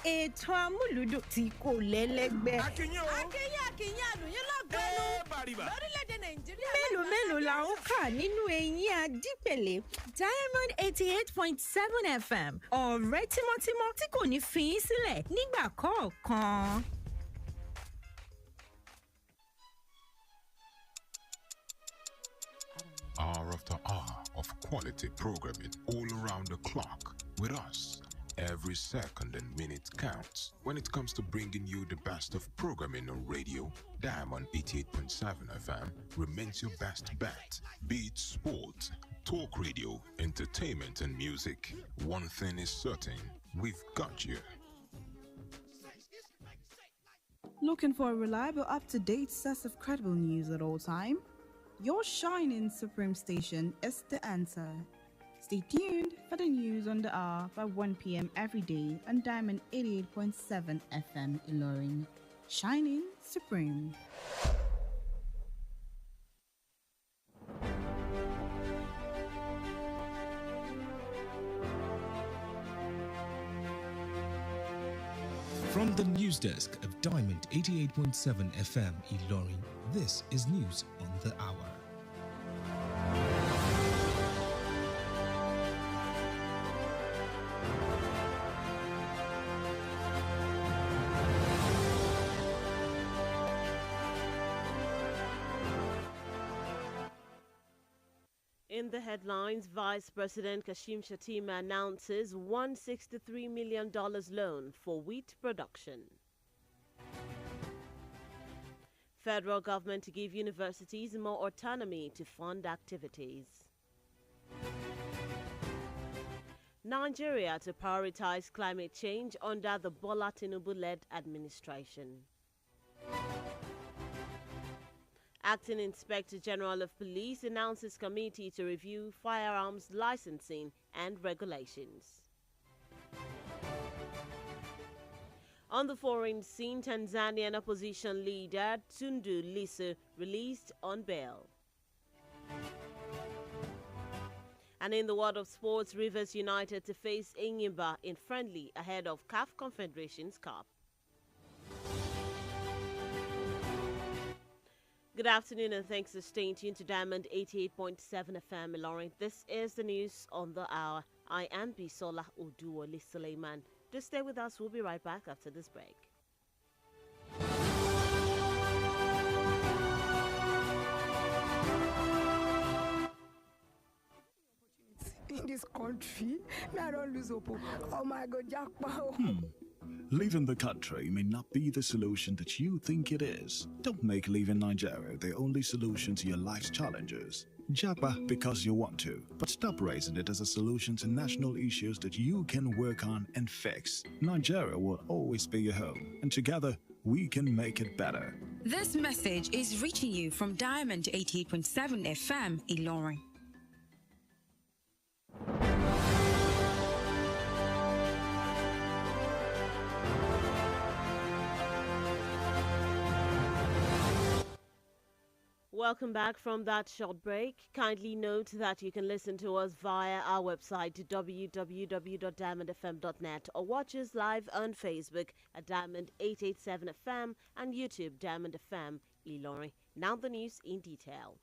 Ètò amúlùdùn tí kò lẹ́lẹ́gbẹ́. Akínyìn àlùyìn lọ́gbẹ́nu lórílẹ̀‐èdè Nàìjíríà. Mélòó la ó kà nínú eyín Adípèlé Diamond 88.7 FM. Ọ̀rẹ́ tímọ́tímọ́ tí kò ní fi í sílẹ̀ nígbà kọ̀ọ̀kan. Hour after hour of quality programming all around the clock with us. Every second and minute counts when it comes to bringing you the best of programming on radio. Diamond 88.7 FM remains your best bet. Be it sport, talk radio, entertainment and music. One thing is certain, we've got you. Looking for a reliable, up-to-date source of credible news at all time? Your shining Supreme station is the answer. Stay tuned for the news on the hour by 1 p.m. every day on Diamond 88.7 FM Iroyin. Shining Supreme. From the news desk of Diamond 88.7 FM Iroyin, this is news on the hour. In the headlines, Vice President Kashim Shettima announces $163 million loan for wheat production. Federal government to give universities more autonomy to fund activities. Nigeria to prioritize climate change under the Bola Tinubu-led administration. Acting Inspector General of Police announces committee to review firearms licensing and regulations. On the foreign scene, Tanzanian opposition leader Tundu Lissu released on bail. And in the world of sports, Rivers United to face Enyimba in friendly ahead of CAF Confederations Cup. Good afternoon and thanks for staying tuned to Diamond 88.7 FM Iroyin. This is the news on the hour. I am Bisola Oduwole Suleiman. Just stay with us. We'll be right back after this break. In this country, I don't lose hope. Oh my God, jackpot. Leaving the country may not be the solution that you think it is. Don't make leaving Nigeria the only solution to your life's challenges. Japa because you want to, but stop raising it as a solution to national issues that you can work on and fix. Nigeria will always be your home, and together we can make it better. This message is reaching you from Diamond 88.7 FM Iroyin. Welcome back from that short break. Kindly note that you can listen to us via our website www.diamondfm.net or watch us live on Facebook at Diamond 887FM and YouTube Diamond FM Iroyin. Now the news in detail.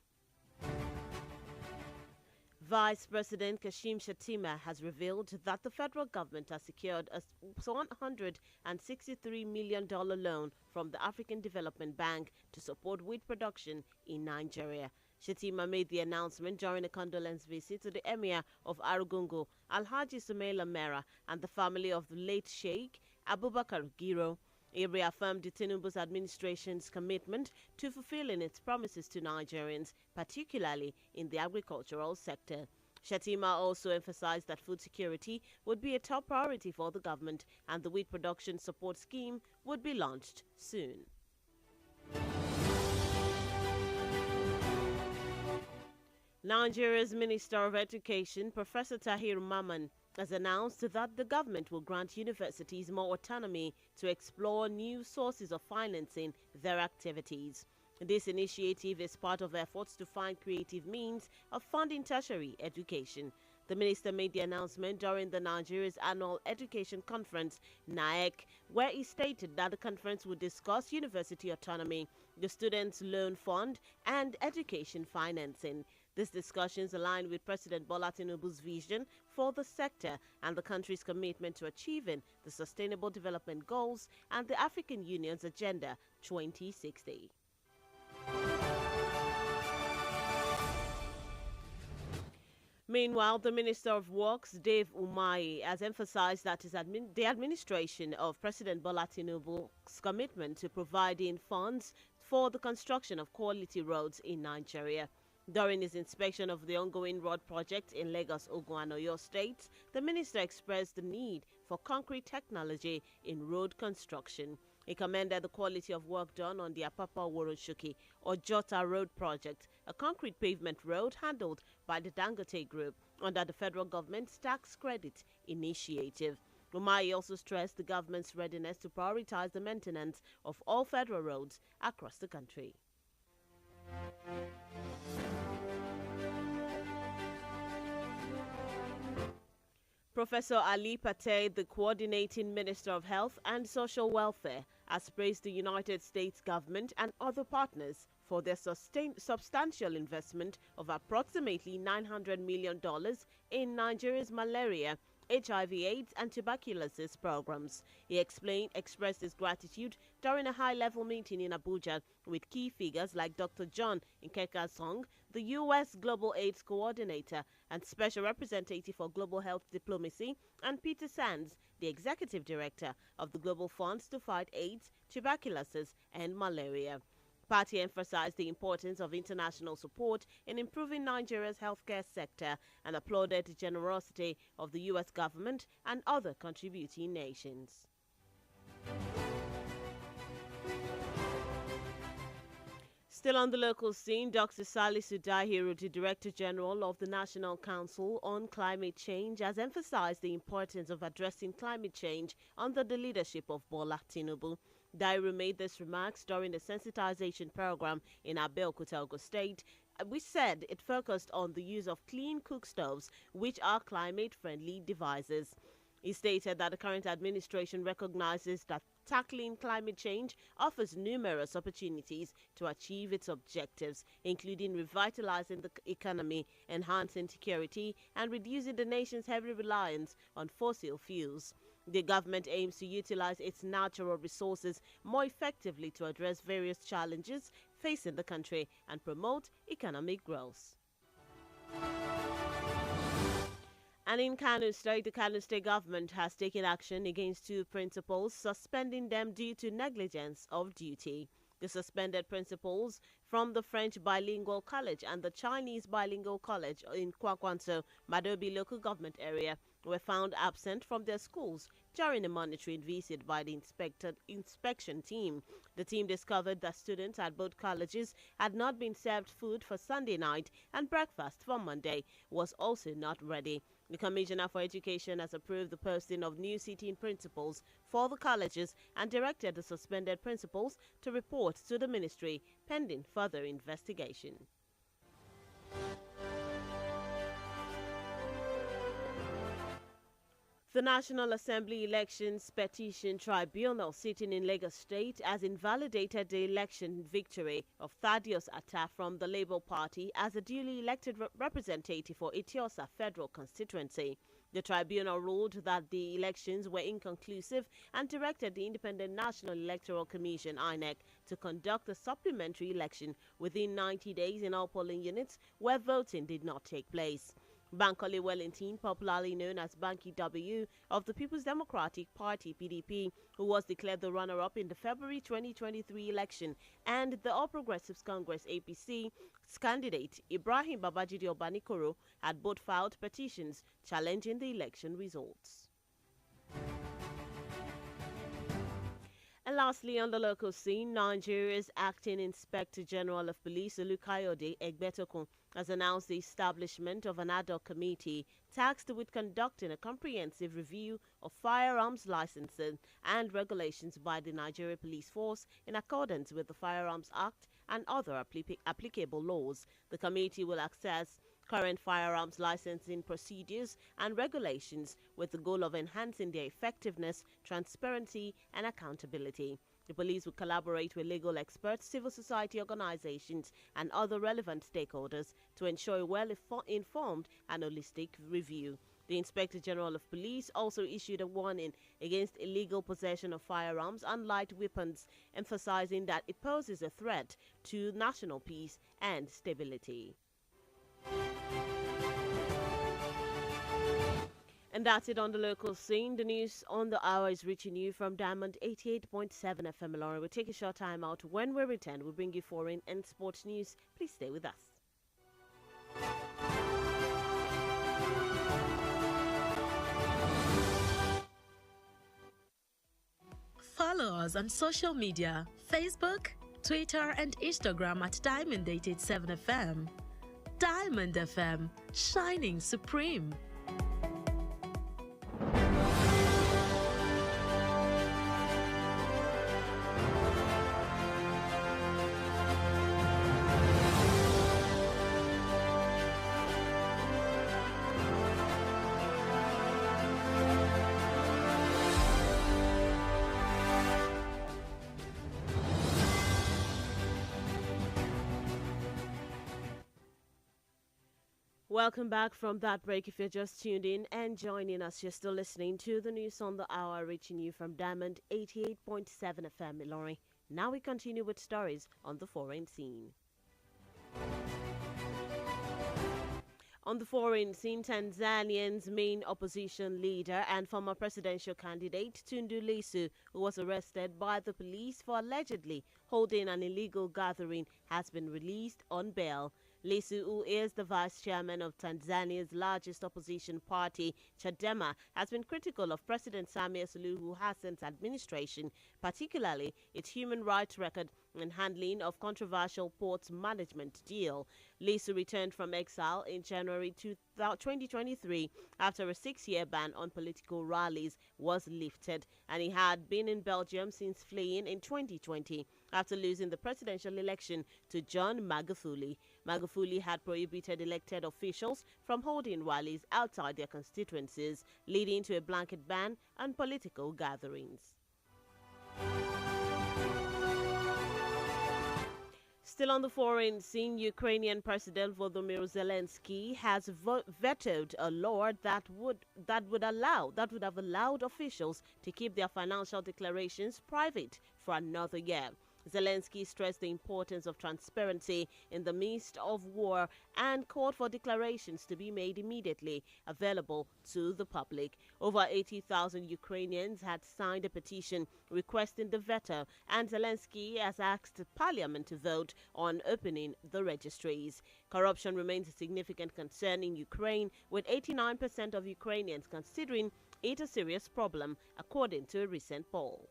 Vice President Kashim Shettima has revealed that the federal government has secured a $163 million loan from the African Development Bank to support wheat production in Nigeria. Shettima made the announcement during a condolence visit to the Emir of Arugungu, Alhaji Sumaila Mera, and the family of the late Sheikh Abubakar Giro. He reaffirmed Tinubu's administration's commitment to fulfilling its promises to Nigerians, particularly in the agricultural sector. Shettima also emphasized that food security would be a top priority for the government and the wheat production support scheme would be launched soon. Nigeria's Minister of Education, Professor Tahir Maman, has announced that the government will grant universities more autonomy to explore new sources of financing their activities. This initiative is part of efforts to find creative means of funding tertiary education. The minister made the announcement during the Nigeria's annual education conference, NAEC, where he stated that the conference would discuss university autonomy, the Students' Loan Fund, and education financing. These discussions align with President Bola Tinubu's vision for the sector and the country's commitment to achieving the Sustainable Development Goals and the African Union's Agenda 2060. Meanwhile, the Minister of Works, Dave Umahi, has emphasized that the administration of President Bola Tinubu's commitment to providing funds for the construction of quality roads in Nigeria. During his inspection of the ongoing road project in Lagos, Ogun, and Oyo states, the minister expressed the need for concrete technology in road construction. He commended the quality of work done on the Apapa Woroshuki or Jota Road project, a concrete pavement road handled by the Dangote Group under the federal government's tax credit initiative. Umahi also stressed the government's readiness to prioritize the maintenance of all federal roads across the country. Professor Ali Patey, the coordinating Minister of Health and Social Welfare, has praised the United States government and other partners for their substantial investment of approximately $900 million in Nigeria's malaria, HIV/AIDS, and tuberculosis programs. He expressed his gratitude during a high-level meeting in Abuja with key figures like Dr. John Nkeka-Song, the U.S. Global AIDS Coordinator and Special Representative for Global Health Diplomacy, and Peter Sands, the Executive Director of the Global Funds to Fight AIDS, Tuberculosis, and Malaria. Party emphasized the importance of international support in improving Nigeria's healthcare sector and applauded the generosity of the U.S. government and other contributing nations. Still on the local scene, Dr. Salisu Dahiru, the Director General of the National Council on Climate Change, has emphasized the importance of addressing climate change under the leadership of Bola Tinubu. Dahiru made these remarks during the sensitization program in Abeokuta, Ogun State, which said it focused on the use of clean cook stoves, which are climate-friendly devices. He stated that the current administration recognizes that tackling climate change offers numerous opportunities to achieve its objectives, including revitalizing the economy, enhancing security, and reducing the nation's heavy reliance on fossil fuels. The government aims to utilize its natural resources more effectively to address various challenges facing the country and promote economic growth. And in Kano State, the Kano State government has taken action against two principals, suspending them due to negligence of duty. The suspended principals from the French Bilingual College and the Chinese Bilingual College in Kwakwanso, Madobi local government area were found absent from their schools during a monitoring visit by the inspection team. The team discovered that students at both colleges had not been served food for Sunday night, and breakfast for Monday was also not ready. The Commissioner for Education has approved the posting of new sitting principals for the colleges and directed the suspended principals to report to the ministry pending further investigation. The National Assembly Elections Petition Tribunal sitting in Lagos State has invalidated the election victory of Thaddeus Atta from the Labour Party as a duly elected representative for Itiosa Federal Constituency. The tribunal ruled that the elections were inconclusive and directed the Independent National Electoral Commission (INEC) to conduct a supplementary election within 90 days in all polling units where voting did not take place. Bankole Wellington, popularly known as Banky W of the People's Democratic Party (PDP), who was declared the runner-up in the February 2023 election, and the All Progressives Congress (APC's) candidate Ibrahim Babajide Obanikoro had both filed petitions challenging the election results. And lastly, on the local scene, Nigeria's acting Inspector General of Police Olukayode Egbetokun has announced the establishment of an ad hoc committee tasked with conducting a comprehensive review of firearms licensing and regulations by the Nigeria Police Force in accordance with the Firearms Act and other applicable laws. The committee will assess current firearms licensing procedures and regulations with the goal of enhancing their effectiveness, transparency, and accountability. The police will collaborate with legal experts, civil society organizations, and other relevant stakeholders to ensure a well-informed and holistic review. The Inspector General of Police also issued a warning against illegal possession of firearms and light weapons, emphasizing that it poses a threat to national peace and stability. And that's it on the local scene. The news on the hour is reaching you from Diamond 88.7 FM Ilorin. We'll take a short time out. When we return, we'll bring you foreign and sports news. Please stay with us. Follow us on social media, Facebook, Twitter, and Instagram at Diamond 87 FM. Diamond FM, shining supreme. Welcome back from that break. If you're just tuned in and joining us, you're still listening to the news on the hour, reaching you from Diamond 88.7 FM Ilorin. Now we continue with stories on the foreign scene. On the foreign scene, Tanzania's main opposition leader and former presidential candidate Tundu Lissu, who was arrested by the police for allegedly holding an illegal gathering, has been released on bail. Lissu, who is the vice chairman of Tanzania's largest opposition party, Chadema, has been critical of President Samia Suluhu Hassan's administration, particularly its human rights record and handling of controversial port management deal. Lissu returned from exile in January 2023 after a 6-year ban on political rallies was lifted, and he had been in Belgium since fleeing in 2020 after losing the presidential election to John Magufuli. Magufuli had prohibited elected officials from holding rallies outside their constituencies, leading to a blanket ban on political gatherings. Still on the foreign scene, Ukrainian President Volodymyr Zelensky has vetoed a law that would have allowed officials to keep their financial declarations private for another year. Zelensky stressed the importance of transparency in the midst of war and called for declarations to be made immediately available to the public. Over 80,000 Ukrainians had signed a petition requesting the veto, and Zelensky has asked Parliament to vote on opening the registries. Corruption remains a significant concern in Ukraine, with 89% of Ukrainians considering it a serious problem, according to a recent poll.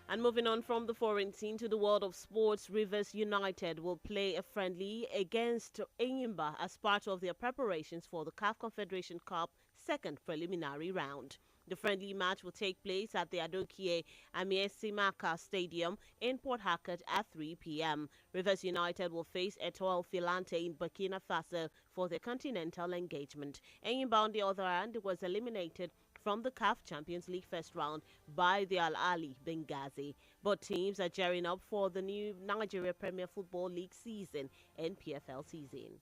And moving on from the foreign scene to the world of sports, Rivers United will play a friendly against Enyimba as part of their preparations for the CAF Confederation Cup second preliminary round. The friendly match will take place at the Adokie Amiesimaka Stadium in Port Harcourt at 3 p.m. Rivers United will face Etoile Filante in Burkina Faso for their continental engagement. Enyimba, on the other hand, was eliminated from the CAF Champions League first round by the Al Ahly Benghazi. Both teams are gearing up for the new Nigeria Premier Football League season and PFL season.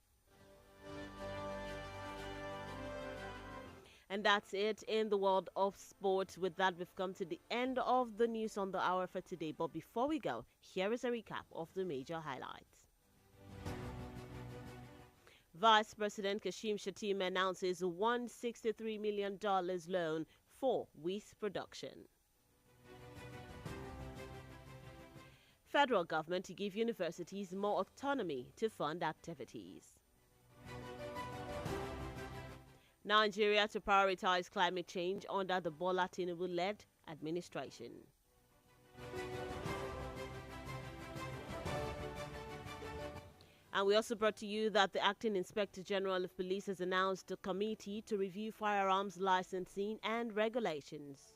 And that's it in the world of sports. With that, we've come to the end of the news on the hour for today. But before we go, here is a recap of the major highlights. Vice President Kashim Shettima announces a $163 million loan for WIS production. Federal government to give universities more autonomy to fund activities. Nigeria to prioritize climate change under the Bola Tinubu-led administration. And we also brought to you that the Acting Inspector General of Police has announced a committee to review firearms licensing and regulations.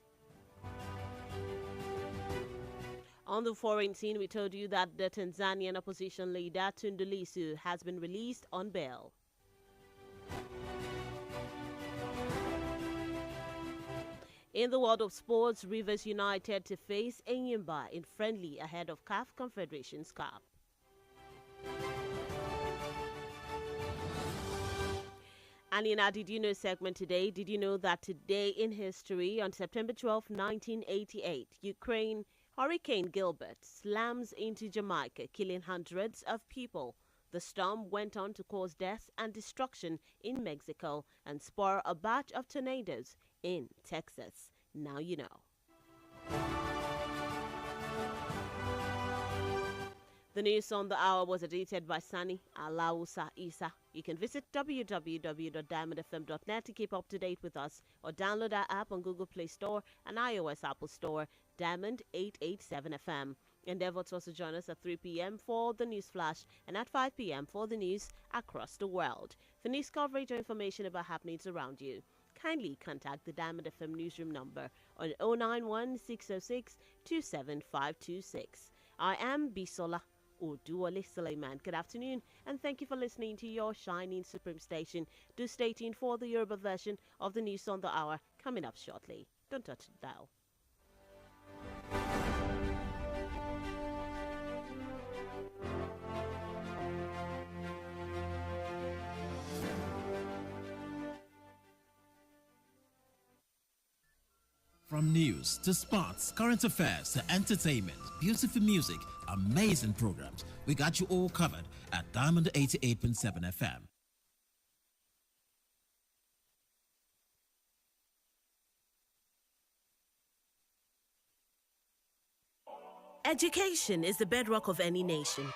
On the foreign scene, we told you that the Tanzanian opposition leader Tundu Lissu has been released on bail. In the world of sports, Rivers United to face Enyimba in friendly ahead of CAF Confederations Cup. And in our Did You Know segment today, did you know that today in history, on September 12, 1988, Ukraine Hurricane Gilbert slams into Jamaica, killing hundreds of people. The storm went on to cause death and destruction in Mexico and spur a batch of tornadoes in Texas. Now you know. The news on the hour was edited by Sani Alausa Isa. You can visit www.diamondfm.net to keep up to date with us or download our app on Google Play Store and iOS Apple Store, Diamond 887 FM. Endeavor to also join us at 3 p.m. for the news flash and at 5 p.m. for the news across the world. For news coverage or information about happenings around you, kindly contact the Diamond FM newsroom number on 091 606 27526. I am Bisola Oduwole Suleiman. Good afternoon, and thank you for listening to your shining supreme station. Do stay tuned for the Yoruba version of the news on the hour coming up shortly. Don't touch the dial. From news to sports, current affairs to entertainment, beautiful music, amazing programs, we got you all covered at Diamond 88.7 FM. Education is the bedrock of any nation.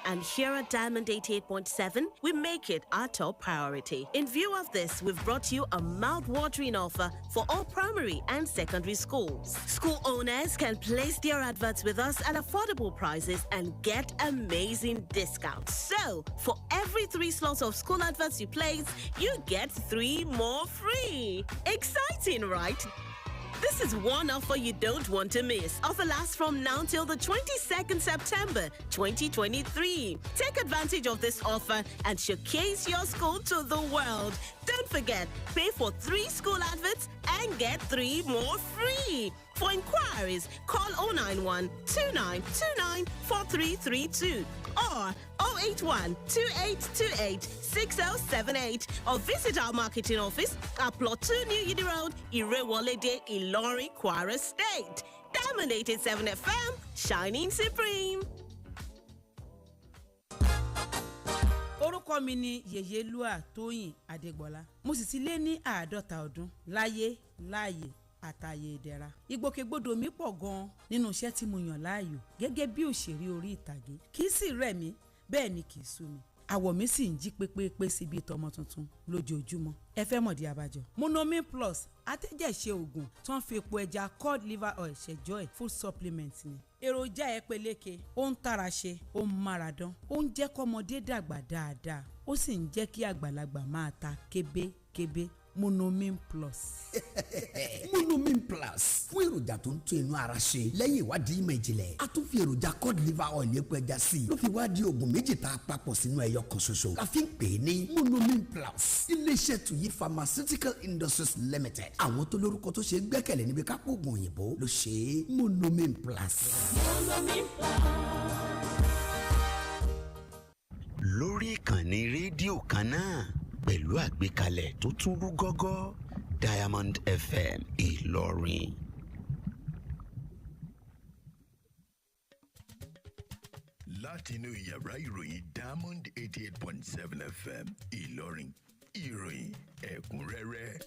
And here at Diamond 88.7, we make it our top priority. In view of this, we've brought you a mouth-watering offer for all primary and secondary schools. School owners can place their adverts with us at affordable prices and get amazing discounts. So, for every 3 slots of school adverts you place, you get 3 more free. Exciting, right? This is one offer you don't want to miss. Offer lasts from now till the 22nd September 2023. Take advantage of this offer and showcase your school to the world. Don't forget, pay for 3 school adverts and get 3 more free. For inquiries, call 091 2929 4332 or 081 2828 6078 or visit our marketing office at Plot 2 New Yidi Road, Irewole de Ilorin, Kwara State. Diamond 87 FM, shining supreme. Orúkọ mi ni Yèyélúà Tóyìn Adégbọlá. Mo sì ti lé ní 50 ọdún láyé àtàyè ìdẹ̀ra. Ìgbòkègbodò mi pọ̀ gan nínú iṣẹ́ tí mo yàn láàyò gẹ́gẹ́ bí òṣèré orí ìtàgé. Kì í sì rẹ̀ mí, bẹ́ẹ̀ ni kì í sú mi. Àwọ̀ mi sì ń jí pépépé sí bí tọmọ tuntun lójoojúmọ́. Ẹ fẹ́ mọ̀dí abájọ. Monomin Plus atẹ́jẹ̀ṣe oògùn tó ń fi epo ẹja cod liver oil ṣẹjọ́ ẹ̀ food supplement ni. Èròjà ẹ peléke, ó ń tara ṣe, ó ń máradán, ó ń jẹ́ kọ́mọdé dàgbà dáadáa, ó sì ń jẹ́ kí àgbàlagbà máa ta kébékébé. Monomin Plus. Monomin Plus fún èròjà tó ń tún inú ara ṣe lẹ́yìn ìwádìí ìmọ̀ ìjìnlẹ̀. A tún fi èròjà cod liver oil epo ẹja sí i ló fi wá di oògùn méjì tá a papọ̀ sínú ẹyọ kan ṣoṣo. La fi ń pè é ní Monomin Plus. Iléeṣẹ́ Tuyi Pharmaceutical Industries Limited. Àwọn tó lórúkọ tó ṣe gbẹ́kẹ̀lé níbi kápò oògùn òyìnbó ló ṣe é. Monomin Plus. Monomin Plus. Lórí ìkànnì rédíò kan náà pẹ̀lú àgbékalẹ̀ tó tún rú gọ́gọ́, Diamond FM Ìlọrin. Látinú yàrá ìròyìn Diamond 88.7 FM Ìlọrin, ìròyìn ẹ̀kúnrẹ́rẹ́.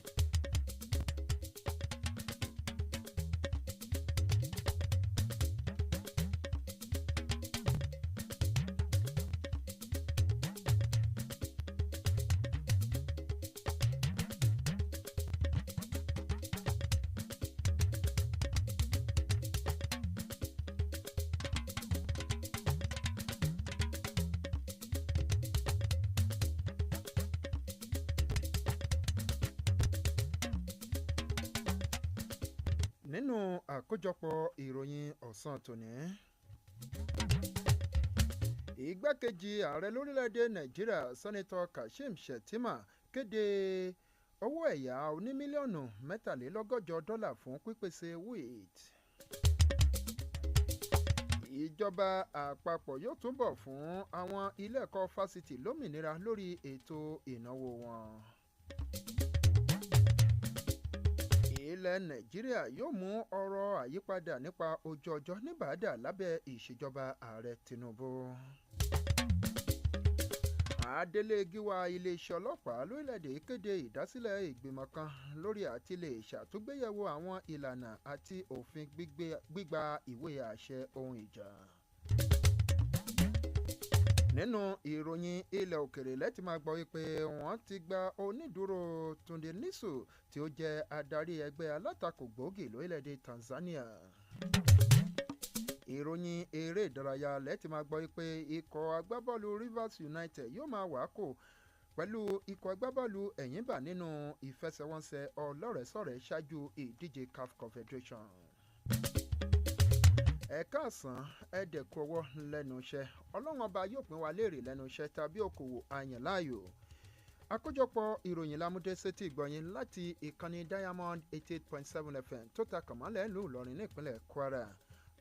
nínú àkójọpọ̀ ìròyìn ọ̀sán tòní. Igbákejì ààrẹ lórílẹ̀‐èdè Nàìjíríà sẹ́nitọ́ Kashim Shettima kéde owó ẹ̀yà oní mílíọ̀nù $163 fún pípèsè wheat. Ìjọba àpapọ̀ yóò túbọ̀ fún àwọn ilé ẹ̀kọ́ fásitì lómìnira lórí ètò ìnáwó wọn. Ilẹ̀ Nàìjíríà yóò mú ọ̀rọ̀ àyípadà nípa ojú ọjọ́ ní bàdà lábẹ́ ìṣèjọba ààrẹ Tinubu. Adélé Gíwá iléeṣẹ́ ọlọ́pàá lórílẹ̀‐èdè kéde ìdásílẹ̀ ìgbìmọ̀ kan lórí àti lè ṣàtúngbéyẹ̀wò àwọn ìlànà àti òfin gbígba ìwé àṣẹ ohun ìjà. Nínú ìròyìn ilẹ̀ òkèrè lẹ́tì máa gbọ́ wípé wọ́n ti gba onídùúró Túndé Nísù tí ó jẹ́ adarí ẹgbẹ́ alátakò gbòógì lórílẹ̀‐èdè Tanzania. Ìròyìn eré ìdárayá lẹ́tì máa gbọ́ wípé ikọ̀ agbábọ́ọ̀lù Rivers United yóò máa wákò pẹ̀lú ikọ̀ agbábọ́ọ̀lù Ẹ̀yìnbà nínú ìfẹsẹ̀wọnsẹ̀ ọlọ́rẹ̀ẹ́sọ̀rẹ́ ṣáájú ìdíje CAF Confederation. Ẹ̀ka àsán ẹ̀ẹ́dẹ̀kú ọwọ́ lẹ́nu iṣẹ́ ọlọ́run ọba yóò pín wa léèrè lẹ́nu iṣẹ́ tàbí okòwò àyàn láàyò. Àkójọpọ̀ ìròyìn lámúdé sétí ìgbọ̀nyìn láti ìkànnì Diamond 88.7 FM tó ta kàmọ́lẹ̀ ìlú Ìlọrin nípínlẹ̀ Kwara.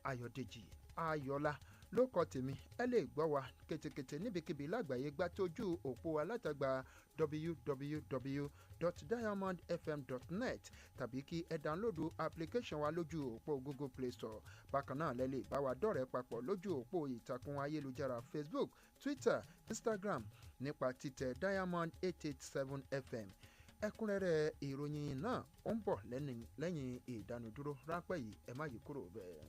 Ayodeji Ayo-Ola ló kọ tèmi. Ẹ lè gbọ́ wa kètèkètè níbikíbi lágbàáyé gbá tójú òpó alátagbà www.diamondfm.net tàbí kí ẹ dánlódù application wa lójú òpó Google Play Store. Bákan náà lẹ lè bá wa dọ̀rẹ́ papọ̀ lójú òpó ìtàkùn ayélujára Facebook, Twitter, Instagram nípa títẹ̀ Diamond 887 FM. Ẹ̀kúnrẹ́rẹ́ ìròyìn náà ó ń bọ̀ lẹ́yìn ìdánudúró ráńpẹ́ yìí, ẹ má yí kúrò bẹ́ẹ̀.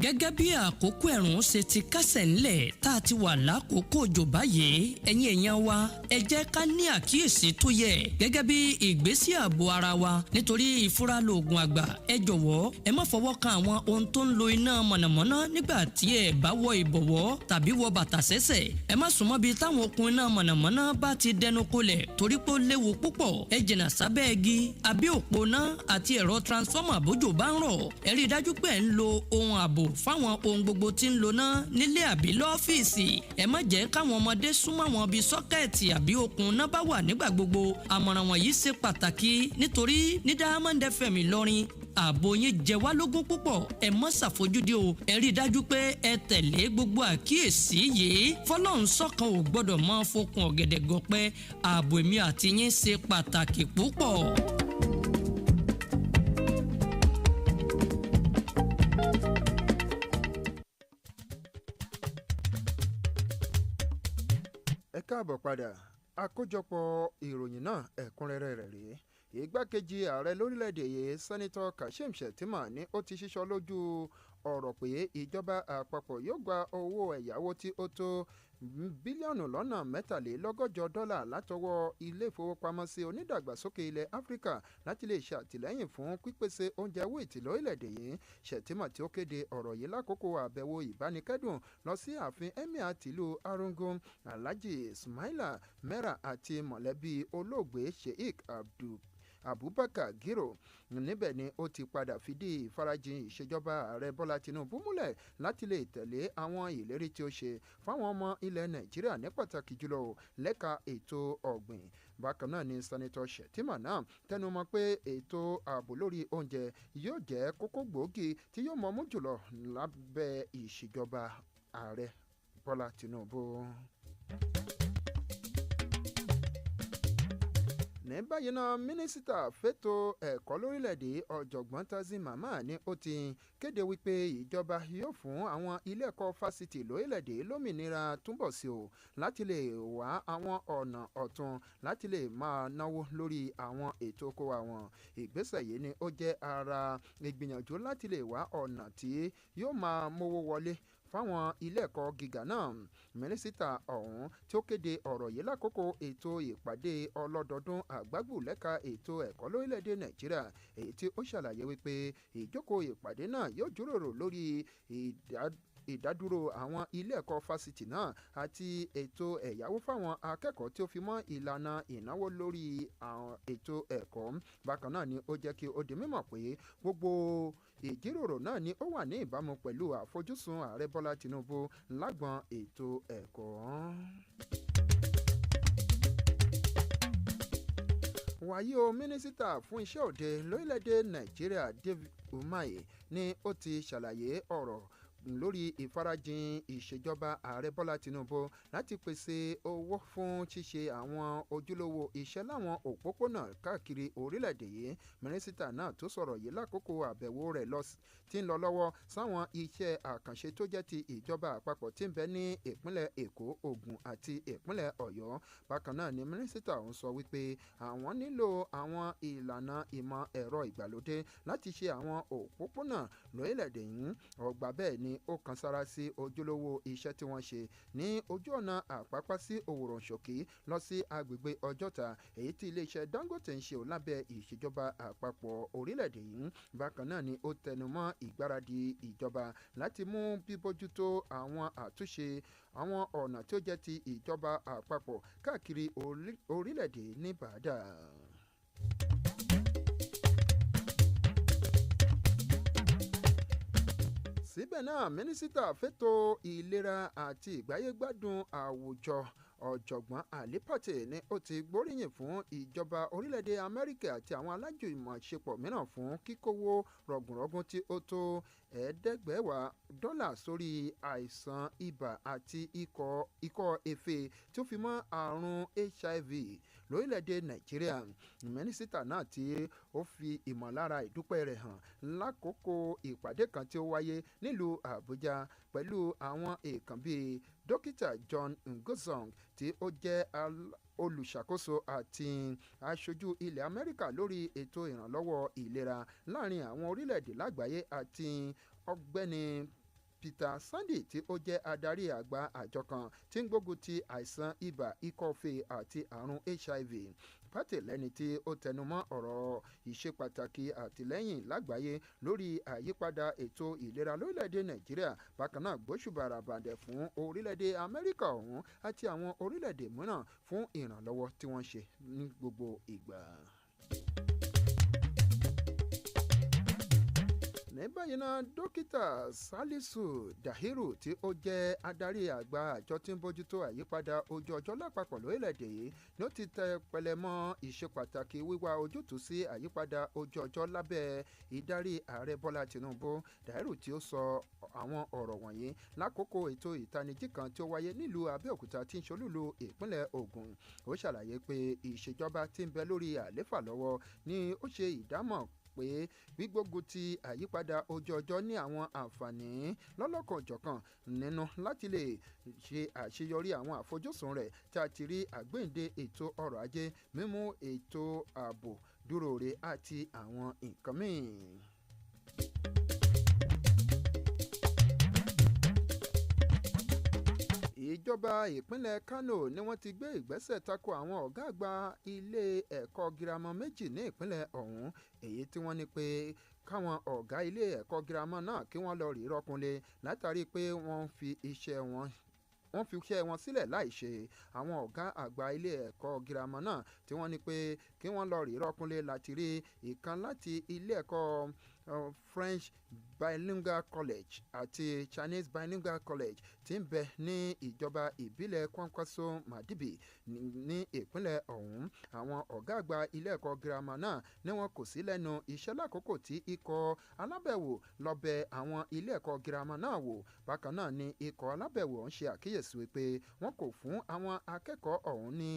gẹ́gẹ́ bí àkókò ẹ̀rùn ṣe ti kásẹ̀ ńlẹ̀ tá a ti wà lákòókò òjò báyìí ẹ̀yin èèyàn wa ẹ jẹ́ ká ní àkíyèsí tó yẹ gẹ́gẹ́ bí ìgbésí ààbò ara wa nítorí ìfura lóògùn àgbà. Ẹ jọ̀wọ́ ẹ má fọwọ́ kan àwọn ohun tó ń lo iná mọ̀nàmọ́ná nígbà tí ẹ bá wọ ìbọ̀wọ́ tàbí wọ bàtà sẹ́sẹ̀. Ẹ má súnmọ́ bí táwọn okùn iná mọ̀nàmọ́ná bá ti dẹnu kọlẹ̀ torí pé ó léwu púpọ̀. Ẹ jìnnà sábẹ́ igi àbí òpó náà àti ẹ̀rọ transformer bójò bá ń rọ̀. Ẹ rí i dájú pé ẹ ń lo ohun ààbò fáwọn ohun gbogbo tí ń lo náà nílé àbí lọ́fíìsì. Ẹ má jẹ́ káwọn ọmọdé súnmọ́ àwọn bíi sọ́kẹ́ẹ̀tì àbí okùn náà bá wà nígbà gbogbo. Àmọ̀ràn wọ̀nyí ṣe pàtàkì nítorí ní Diamond FM Ìlọrin ààbò yín jẹ wá lógún púpọ̀. Ẹ má ṣàfojúdi o. Ẹ rí i dájú pé ẹ tẹ̀lé gbogbo àkíyèsí yìí. Fọlọ́run ṣọ̀kan ò gbọ́dọ̀ máa fokùn ọ̀gẹ̀dẹ̀ gọpẹ́. Ààbò èmi àti yín ṣe pàtàkì púpọ̀. Ẹ káàbọ̀ padà. Àkójọpọ̀ ìròyìn náà ẹ̀kúnrẹ́rẹ́ rẹ̀ rèé. Ìgbákejì ààrẹ lórílẹ̀‐èdè yìí sẹ́nitọ́ Kashim Shettima ní ó ti ṣíṣọ́ lójú ọ̀rọ̀ pé ìjọba àpapọ̀ yóò gba owó ẹ̀yáwó tí ó tó bílíọ̀nù lọ́nà $163 látọwọ́ ilé ìfowópamọ́sí onídàgbàsókè ilẹ̀ Áfíríkà láti lè ṣe àtìlẹ́yìn fún pípèsè oúnjẹ wíìtì lórílẹ̀‐èdè yìí. Shettima tí ó kéde ọ̀rọ̀ yìí lákòókò àbẹ̀wò ìbánikẹ́dùn lọ sí ààfin emir tìlú Arungun Alhaji Ismaila Mera àti mọ̀lẹ́bí olóògbé Sheikh Abubakar Giro. Níbẹ̀ ni ó ti padà fìdí ìfarajìn ìṣèjọba ààrẹ Bọ́lá Tinubu múlẹ̀ láti lè tẹ̀lé àwọn ìlérí tí ó ṣe fáwọn ọmọ ilẹ̀ Nàìjíríà ní pàtàkì jùlọ lẹ́ka ètò ọ̀gbìn. Bákan náà ni sẹ́nitọ́ Shettima náà tẹnumọ́ pé ètò ààbò lórí oúnjẹ yóò jẹ́ kókó gbòógì tí yóò mọ̀mú jùlọ lábẹ́ ìṣèjọba ààrẹ Bọ́lá Tinubu. Ní báyìí náà mínísítà fẹ́tò ẹ̀kọ́ lórílẹ̀‐èdè ọ̀jọ̀gbọ́n Tazim Mamman ni ó ti kéde wípé ìjọba yóò fún àwọn ilé ẹ̀kọ́ fásitì lórílẹ̀‐èdè lómìnira túnbọ̀ sí o láti lè wá àwọn ọ̀nà ọ̀tun láti lè máa náwó lórí àwọn ètò okòwò àwọn. Ìgbésẹ̀ yìí ni ó jẹ́ ara ìgbìyànjú láti lè wá ọ̀nà tí yóò máa mówó wọlé fáwọn ilé ẹ̀kọ́ gíga náà. Mínísítà ọ̀hún tí ó kéde ọ̀rọ̀ yìí lákòókò ètò ìpàdé ọlọ́dọọdún àgbágbù lẹ́ka ètò ẹ̀kọ́ lórílẹ̀‐èdè Nàìjíríà, èyí tí ó ṣàlàyé wípé ìjókòó ìpàdé náà yóò jíròrò lórí ìdádúró àwọn ilé ẹ̀kọ́ fásitì náà àti ètò ẹ̀yáwó fáwọn akẹ́kọ̀ọ́ tí ó fi mọ́ ìlànà ìnáwó lórí àwọn ètò ẹ̀kọ́. Bákan náà ni ó jẹ́ kí ó di mímọ̀ pé gbogbo ìjíròrò náà ni ó wà ní ìbámu pẹ̀lú àfojúsùn ààrẹ Bọ́lá Tinubu lágbọn ètò ẹ̀kọ́. Wàyí o, mínísítà fún iṣẹ́ òde lórílẹ̀‐èdè Nàìjíríà David Umahi ni ó ti ṣàlàyé ọ̀rọ̀ lórí ìfarajìn ìṣèjọba ààrẹ Bọ́lá Tinubu láti pèsè owó fún ṣíṣe àwọn ojúlówó iṣẹ́ láwọn òpópónà káàkiri orílẹ̀-èdè yìí. Mínísítà náà tó sọ̀rọ̀ yìí lákòókò àbẹ̀wò rẹ̀ tí ń lọ lọ́wọ́ sáwọn iṣẹ́ àkànṣe tó jẹ́ ti ìjọba àpapọ̀ tí ń bẹ ní ìpínlẹ̀ Èkó, Ògùn àti ìpínlẹ̀ Ọ̀yọ́. Bákan náà ni mínísítà ọ̀hún sọ wípé àwọn nílò àwọn ìlànà ìmọ̀ ẹ̀rọ ìgbàlódé láti ṣe àwọn òpópónà lórílẹ̀-èdè yìí. Ọgbà bẹ́ẹ̀ ni ó kan sára sí ojúlówó iṣẹ́ tí wọ́n ṣe ní ojú ọ̀nà Àpápá sí Òwòrò-Ṣòkí lọ sí agbègbè Ọjọ́ta, èyí tí iléeṣẹ́ Dangote ń ṣe ò lábẹ́ ìṣèjọba àpapọ̀ orílẹ̀-èdè yìí. Bákan náà ni ó tẹnumọ́ ìgbáradì ìjọba láti mú bíbójútó àwọn àtúnṣe àwọn ọ̀nà tí ó jẹ́ ti ìjọba àpapọ̀ káàkiri orílẹ̀-èdè ní bàdà. Síbẹ̀ náà mínísítà fẹ́tọ̀ ìlera àti ìgbáyégbádùn àwùjọ ọ̀jọ̀gbọ́n Ali Pate ni ó ti gbóríyìn fún ìjọba orílẹ̀-èdè Amẹ́ríkà àti àwọn alájùmọ̀ṣepọ̀ mìíràn fún kíkówó rọ̀gùnrọ̀gùn tí ó tó $500 sórí àìsàn ibà àti ikọ́ efe tí ó fi mọ́ àrùn HIV lórílẹ̀-èdè Nàìjíríà. Mínísítà náà tí ó fi ìmọ̀lára ìdúpẹ́ rẹ̀ hàn lákòókò ìpàdé kan tí ó wáyé nílùú Àbújá pẹ̀lú àwọn èèkàn bíi dókítà John Ngozong tí ó jẹ́ olùṣàkóso àti aṣojú ilẹ̀ Amẹ́ríkà lórí ètò ìrànlọ́wọ́ ìlera láàrin àwọn orílẹ̀-èdè lágbàáyé àti ọ̀gbẹ́ni Peter Sandy tí ó jẹ́ adarí àgbà àjọ kan tí ń gbógun ti àìsàn ibà, ikọ́fé àti àrùn HIV. Pate lẹ́ni tí ó tẹnumọ́ ọ̀rọ̀ ìṣe pàtàkì àtìlẹ́yìn lágbàáyé lórí àyípadà ètò ìlera lórílẹ̀‐èdè Nàìjíríà. Bákan náà gbóṣùbà ràbàǹdẹ̀ fún orílẹ̀‐èdè Amẹ́ríkà ọ̀hún àti àwọn orílẹ̀‐èdè mìíràn fún ìrànlọ́wọ́ tí wọ́n ṣe ní gbogbo ìgbà. ní báyìí náà dókítà Salisu Dahiru tí ó jẹ́ adarí àgbà àjọ tí ń bójútó àyípadà ojú ọjọ́ lápapọ̀ lórílẹ̀‐èdè yìí ni ó ti tẹ pẹlẹ mọ́ ìṣe pàtàkì wíwá ojútùú sí àyípadà ojú ọjọ́ lábẹ́ ìdarí ààrẹ Bọ́lá Tinubu. Dahiru tí ó sọ àwọn ọ̀rọ̀ wọ̀nyí lákòókò ètò ìtanijí kan tí ó wáyé nílùú Abẹ́òkúta tí ń ṣolúlu ìpínlẹ̀ Ògùn. Ó ṣàlàyé pé ìṣèjọba tí ń bẹ lórí àléfà lọ́wọ́ ni ó ṣe ìdámọ̀ pé gbígbógun ti àyípadà ojú ọjọ́ ní àwọn àǹfààní lọ́lọ́kanòjọ̀kan nínú láti lè ṣe àṣeyọrí àwọn àfojúsùn rẹ̀ tí a ti rí àgbéǹde ètò ọrọ̀ ajé, mímú ètò ààbò dúró re àti àwọn nǹkan míì. Ìjọba ìpínlẹ̀ Kano ni wọ́n ti gbé ìgbésẹ̀ tako àwọn ọ̀gá àgbà ilé ẹ̀kọ́ girama méjì ní ìpínlẹ̀ ọ̀hún, èyí tí wọ́n ní pé káwọn ọ̀gá ilé ẹ̀kọ́ girama náà kí wọ́n lọ rí rọ́kúnlé látàrí pé wọ́n fi iṣẹ́ wọn sílẹ̀ láì ṣe. Àwọn ọ̀gá àgbà ilé ẹ̀kọ́ girama náà tí wọ́n ní pé kí wọ́n lọ rí rọ́kúnlé láti rí ìkan láti ilé ẹ̀kọ́ French Bilingual College àti Chinese Bilingual College tí ń bẹ ní ìjọba ìbílẹ̀ Kwankwaso Madibi ní ìpínlẹ̀ ọ̀hún. Àwọn ọ̀gá àgbà ilé ẹ̀kọ́ girama náà ní wọn kò sí lẹ́nu iṣẹ́ lákòókò tí ikọ̀ alábẹ̀wò lọ bẹ àwọn ilé ẹ̀kọ́ girama náà wò. Bákan náà ni ikọ̀ alábẹ̀wò ń ṣe àkíyèsí wípé wọn kò fún àwọn akẹ́kọ̀ọ́ ọ̀hún ní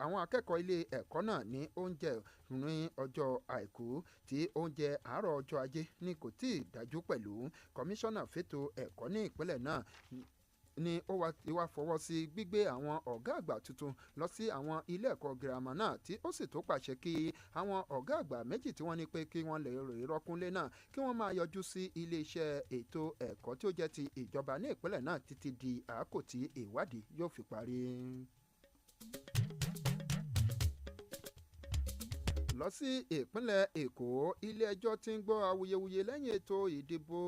àwọn akẹ́kọ̀ọ́ ilé ẹ̀kọ́ náà ní oúnjẹ ní ọjọ́ àìkú tí oúnjẹ àárọ̀ ọjọ́ ajé ní kò tí ì dájú pẹ̀lú. Kọmíṣánná fétò ẹ̀kọ́ ní ìpínlẹ̀ náà ni ó wá fọwọ́ sí gbígbé àwọn ọ̀gá àgbà tuntun lọ sí àwọn ilé ẹ̀kọ́ girama náà tí ó sì tó pàṣẹ kí àwọn ọ̀gá àgbà méjì tí wọ́n ní pé kí wọ́n lè rè rọ́kúnlé náà kí wọ́n máa yọjú sí iléeṣẹ́ ètò ẹ̀kọ́ tí ó jẹ́ ti ìjọba ní ìpínlẹ̀ náà títí di àákò tí ìwádìí yóò fi parí. Lọ sí ìpínlẹ̀ Èkó, ilé-ẹjọ́ tí ń gbọ́ awuyewuye lẹ́yìn ètò ìdìbò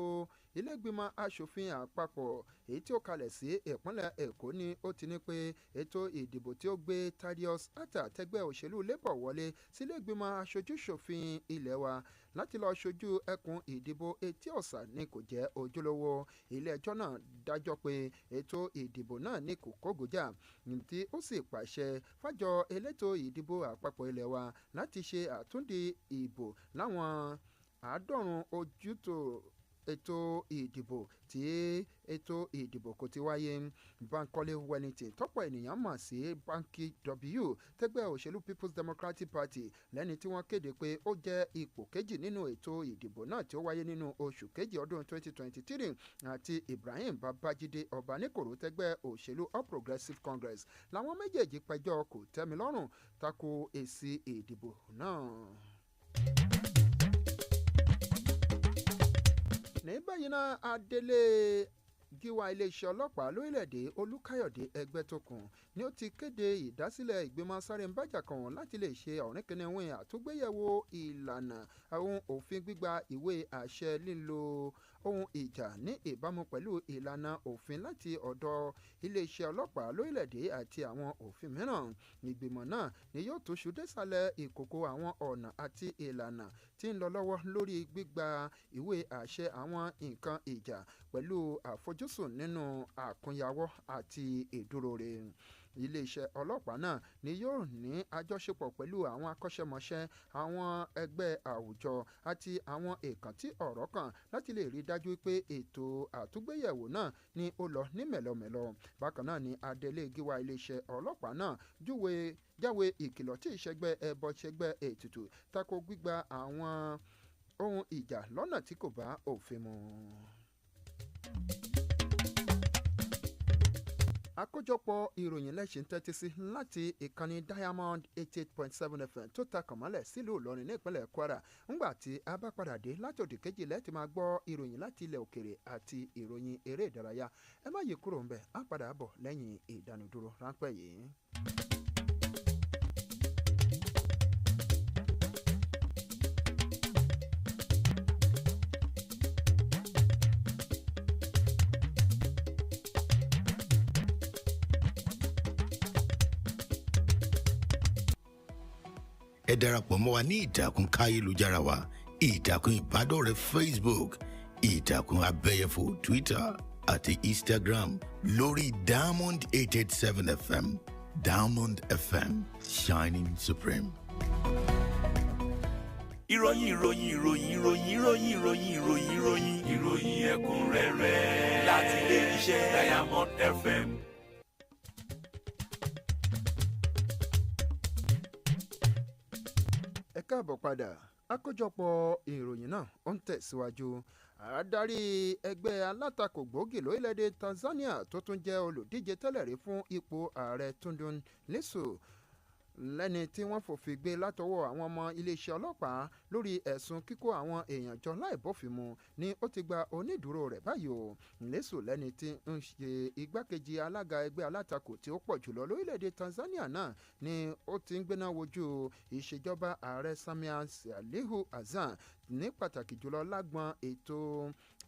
ilégbìmọ̀ aṣòfin àpapọ̀ èyí tí ó kalẹ̀ sí ìpínlẹ̀ Èkó ni ó ti ní pé ètò ìdìbò tí ó gbé Thaddeus Atta tẹgbẹ́ òṣèlú Labour wọlé sílégbìmọ̀ aṣojú-ṣòfin ilé wa láti lọ́ọ́ ṣojú ẹkùn ìdìbò Etí Ọ̀sà ni kò jẹ́ ojúlówó. Ilé-ẹjọ́ náà dájọ́ pé ètò ìdìbò náà ní kò kógojá tí ó sì pàṣẹ fájọ elétò ìdìbò àpapọ̀ ilé wa láti ṣe àtúndì ìbò láwọn 90 ojútò ètò ìdìbò tí ètò ìdìbò kò ti wáyé. Bankole Wellington tọ́pọ̀ ènìyàn mọ̀ sí Banky W tẹ́gbẹ́ òṣèlú People's Democratic Party lẹ́ni tí wọ́n kéde pé ó jẹ́ ipò kejì nínú ètò ìdìbò náà tí ó wáyé nínú oṣù kejì ọdún 2023 àti Ibrahim Babajide Ọbaníkòrò tẹ́gbẹ́ òṣèlú All Progressives Congress làwọn méjèèjì pẹjọ́ kò tẹ́milọ́rùn tako èsì ìdìbò náà. ní báyìí náà adélé gíwá iléeṣẹ́ ọlọ́pàá lórílẹ̀‐èdè Olúkáyọ̀dé Ẹgbẹ́tókun ni ó ti kéde ìdásílẹ̀ ìgbìmọ̀ sáré-ń-bájà kan láti lè ṣe ọ̀rìnkìnìwín àtúgbéyẹ̀wò ìlànà àwọn òfin gbígba ìwé àṣẹ lílo ohun ìjà ní ìbámu pẹ̀lú ìlànà òfin láti ọ̀dọ̀ iléeṣẹ́ ọlọ́pàá lórílẹ̀‐èdè àti àwọn òfin mìíràn. Ìgbìmọ̀ náà ni yóò túṣu désàlẹ̀ ìkòkò àwọn ọ̀nà àti ìlànà tí ń lọ lọ́wọ́ lórí gbígba ìwé àṣẹ àwọn nǹkan ìjà pẹ̀lú àfojúsùn nínú àkúnyawọ́ àti ìdúró rẹ̀. Iléeṣẹ́ ọlọ́pàá náà ni yóò ní àjọṣepọ̀ pẹ̀lú àwọn akọ́ṣẹ́mọṣẹ́, àwọn ẹgbẹ́ àwùjọ àti àwọn èèkàn tí ọ̀rọ̀ kàn láti lè rí dájú pé ètò àtúgbéyẹ̀wò náà ni ó lọ ní mẹ̀lọmẹ̀lọ. Bákan náà ni adelé gíwá iléeṣẹ́ ọlọ́pàá náà jáwé ìkìlọ̀ tí ìṣẹ́gbẹ́ ẹbọ ṣẹgbẹ́ ètùtù tako gbígba àwọn ohun ìjà lọ́nà tí kò bá òfin mu. Àkójọpọ̀ ìròyìn lẹ́sìn tẹ́tí sí láti ìkànnì Diamond 88.7 FM tó ta kànmọ́lẹ̀ sílùú Ìlọrin ní ìpínlẹ̀ Kwara. ńgbà tí a bá padà dé láti òdì kejì lẹ́tì máa gbọ́ ìròyìn láti ilẹ̀ òkèrè àti ìròyìn eré ìdárayá. Ẹ má yí kúrò ńbẹ̀, á padà bọ̀ lẹ́yìn ìdánudúró ráńpẹ́ yìí. ẹ darapọ̀ mọ́ wa ní ìtàkùn káyélujára wa ìtàkùn ìbádọ́rẹ̀ẹ́ Facebook ìtàkùn abẹ́yẹfò Twitter àti Instagram lórí Diamond 887 FM Diamond FM shining supreme. ìròyìn ẹ̀kúnrẹ́rẹ́ láti ilé iṣẹ́ Diamond FM. Ẹ káàbọ̀ padà. Àkójọpọ̀ ìròyìn náà ó ń tẹ̀síwájú. Adarí ẹgbẹ́ alátakò gbòógì lórílẹ̀‐èdè Tanzania tó tún jẹ́ olùdíje tẹ́lẹ̀ rí fún ipò ààrẹ Tundu Lissu lẹ́ni tí wọ́n fòfin gbé látọwọ́ àwọn ọmọ iléeṣẹ́ ọlọ́pàá lórí ẹ̀sùn kíkó àwọn èèyàn jọ láìbófinmu ni ó ti gba onídùúró rẹ̀ báyìí o. Lissu lẹ́ni tí ń ṣe igbákejì alága ẹgbẹ́ alátakò tí ó pọ̀ jùlọ lórílẹ̀‐èdè Tanzania náà ni ó ti ń gbéná wojú ìṣèjọba ààrẹ Samia Suluhu Hassan ní pàtàkì jùlọ lágbọn ètò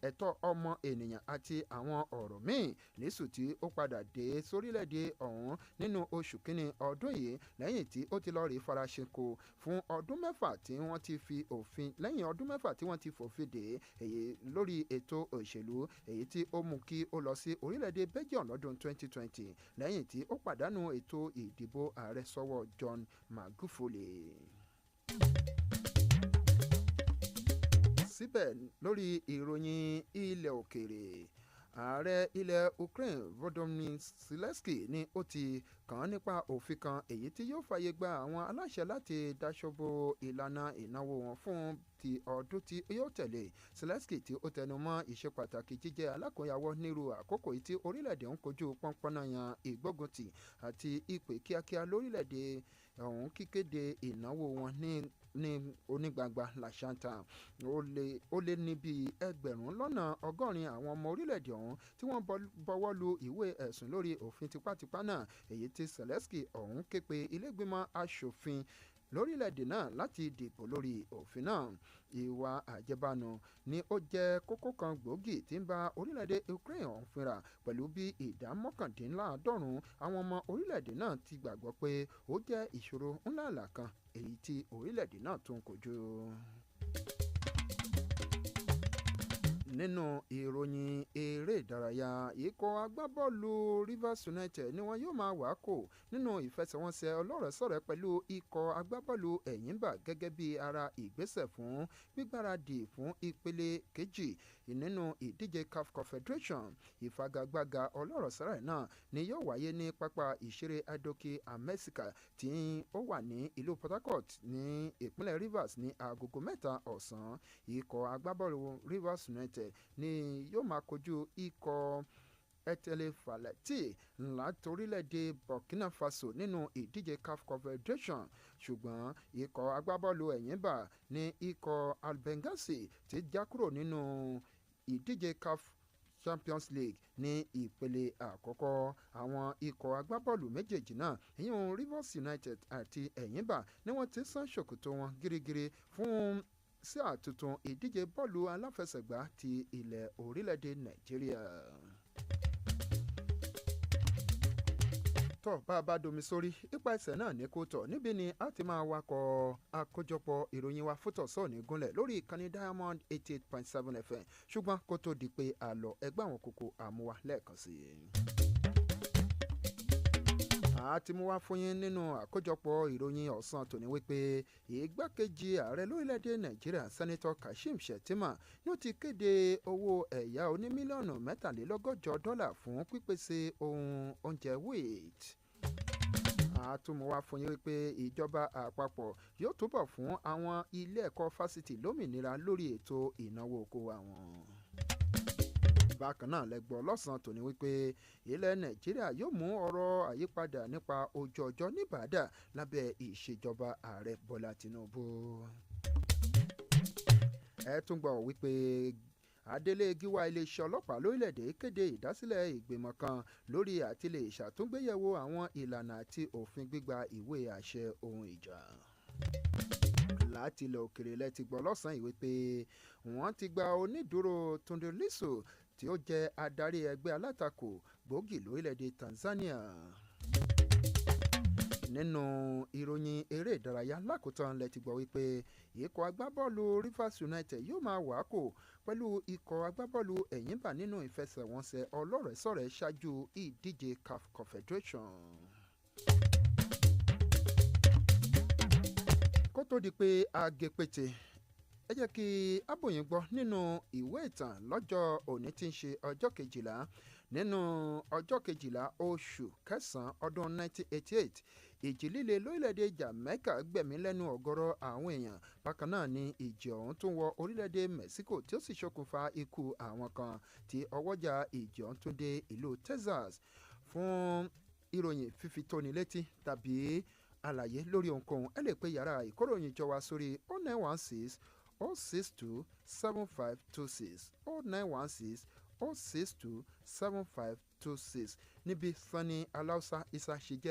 ẹ̀tọ́ ọmọ ènìyàn àti àwọn ọ̀rọ̀ míì. Lissu tí ó padà dé sórílẹ̀‐èdè ọ̀hún nínú oṣù kínní ọdún yìí lẹ́yìn tí ó ti lọ́ọ́ rí faraṣinko fún ọdún mẹ́fà tí wọ́n ti fi òfin lẹ́yìn ọdún mẹ́fà tí wọ́n ti fòfin dè èyí lórí ètò òṣèlú èyí tí ó mú kí ó lọ sí orílẹ̀‐èdè Belgium lọ́dún 2020 lẹ́yìn tí ó pàdánù ètò ìdìbò ààrẹ sọ́wọ́ John Magufuli. Síbẹ̀ lórí ìròyìn ilẹ̀ òkèèrè, ààrẹ ilẹ̀ Ukraine Volodymyr Zelensky ni ó ti kàn án nípa òfin kan èyí tí yóò fàyè gba àwọn aláṣẹ láti daṣọ́bò ìlànà ìnáwó wọn fún ti ọdún tí yóò tẹ̀lé. Zelensky tí ó tẹnu mọ́ ìṣe pàtàkì jíjẹ́ alákòóyawọ́ nírú àkókò yìí tí orílẹ̀-èdè ń kojú pọ́npọ́nà yan ìgbóguntì àti ìpè kíákíá lórílẹ̀-èdè ọ̀hún kíkéde ìnáwó wọn ní onígbàgbà làṣàǹtà. Ó lé ní bíi 1,100 àwọn ọmọ orílẹ̀-èdè ọ̀hún tí wọ́n bọwọ́ lu ìwé ẹ̀sùn lórí òfin tipátipá náà èyí tí Zelensky ọ̀hún ké pe ilégbìmọ̀ aṣòfin lórílẹ̀‐èdè náà láti dìbò lórí òfin náà. Ìwà àjẹbánu ni ó jẹ́ kókó kan gbòógì tí ń bá orílẹ̀‐èdè Ukraine ọ̀hún fínra pẹ̀lú bí ìdá 99 àwọn ọmọ orílẹ̀‐èdè náà ti gbàgbọ́ pé ó jẹ́ ìṣòro ńláńlá kan èyí tí orílẹ̀‐èdè náà tún kojú. Nínú ìròyìn eré ìdárayá, ikọ̀ agbábọ́ọ̀lù Rivers United ni wọn yóò máa wákò nínú ìfẹsẹ̀wọnsẹ̀ ọlọ́rẹ̀ẹ́sọ̀rẹ́ pẹ̀lú ikọ̀ agbábọ́ọ̀lù Ẹ̀yìnbà gẹ́gẹ́ bí ara ìgbésẹ̀ fún gbígbáradì fún ìpele kejì nínú ìdíje CAF Confederation. Ìfagagbága ọlọ́rẹ̀ẹ́sọ̀rẹ́ náà ni yóò wáyé ní pápá ìṣeré Adoke Amesika tí ó wà ní ìlú Port Harcourt ní ìpínlẹ̀ Rivers ní agogo 3 ọ̀sán. Ikọ̀ agbábọ́ọ̀lù Rivers United ni yóò máa kojú ikọ̀ Etele Faleti látorílẹ̀-èdè Burkina Faso nínú ìdíje CAF Confederation, ṣùgbọ́n ikọ̀ agbábọ́ọ̀lù Ẹ̀yìnbà ní ikọ̀ Albengasi ti já kúrò nínú ìdíje CAF Champions League ní ìpele àkọ́kọ́. Àwọn ikọ̀ agbábọ́ọ̀lù méjèèjì náà ìyẹn Rivers United àti Ẹ̀yìnbà ni wọ́n ti sán ṣòkòtò wọn gírígírí fún sí àtúntún ìdíje bọ́ọ̀lù aláfẹsẹ̀gbá ti ilẹ̀ orílẹ̀-èdè Nàìjíríà. Tọ́ bá a bá domi sórí ipa ẹsẹ̀ náà ní kó tọ̀ níbi ni a ti máa wakọ̀ àkójọpọ̀ ìròyìn wa fótọ̀ sọ́ọ̀nì gúnlẹ̀ lórí ìkànnì Diamond 88.7 FM ṣùgbọ́n kó tó di pé àlọ́ ẹgbẹ́ àwọn kókó àmúwa lẹ́ẹ̀kan sí i. A ti mú wá fún yín nínú àkójọpọ̀ ìròyìn ọ̀sán tòní wípé ìgbákejì ààrẹ lórílẹ̀‐èdè Nàìjíríà sẹ́nitọ́ Kashim Shettima ni ó ti kéde owó ẹ̀yá oní mílíọ̀nù $163 fún pípèsè ohun oúnjẹ wheat. A tún mú wá fún yín wípé ìjọba àpapọ̀ yóò túbọ̀ fún àwọn ilé ẹ̀kọ́ fásitì lómìnira lórí ètò ìnáwó oko àwọn. Bákan náà lẹ́gbọ́ lọ́sàn-án tòní wípé ilẹ̀ Nàìjíríà yóò mú ọ̀rọ̀ àyípadà nípa ojú ọjọ́ níbàdà lábẹ́ ìṣèjọba ààrẹ Bọ́lá Tinubu. Ẹ tún gbọ́ wípé Adélé Gíwá iléeṣẹ́ ọlọ́pàá lórílẹ̀‐èdè kéde ìdásílẹ̀ ìgbìmọ̀ kan lórí àti lè ṣàtúngbéyẹ̀wò àwọn ìlànà àti òfin gbígba ìwé àṣẹ ohun ìjà. Láti ilẹ̀ òkèrè lẹ ti gbọ́ lọ́sàn-án ìwé pé wọ́n ti gba onídùúró Tunde Lissu tí ó jẹ́ adarí ẹgbẹ́ alátakò gbòógì lórílẹ̀‐èdè Tanzania. Nínú ìròyìn eré ìdárayá lákòótán lẹ ti gbọ́ wípé ikọ̀ agbábọ́ọ̀lù Rivers United yóò máa wákò pẹ̀lú ikọ̀ agbábọ́ọ̀lù Ẹ̀yìnbà nínú ìfẹsẹ̀wọnsẹ̀ ọlọ́rẹ̀ẹ́sọ̀rẹ́ ṣáájú ìdíje CAF Confederation. Kó tó di pé agepete ẹ jẹ́ kí abòyìn gbọ́ nínú ìwé ìtàn lọ́jọ́ òní tí ń ṣe ọjọ́ 12 nínú ọjọ́ 12 oṣù kẹsàn-án ọdún 1988 ìjì líle lórílẹ̀‐èdè Jamaica gbẹ̀mí lẹ́nu ọ̀gọ̀rọ̀ àwọn èèyàn. Bákan náà ni ìjì ọ̀hún tún wọ orílẹ̀‐èdè Mexico tí ó sì ṣokùnfà ikú àwọn kan tí ọwọ́jà ìjì ọ̀hún tún dé ìlú Texas. Fún ìròyìn fífi tóni létí tàbí àlàyé lórí ohunkóhun ẹ lè pe yàrá ìkóròyìn jọ wá sórí 0916 062 7526 0916 062 7526 níbi Sani Aláùsá Isa ṣe jẹ́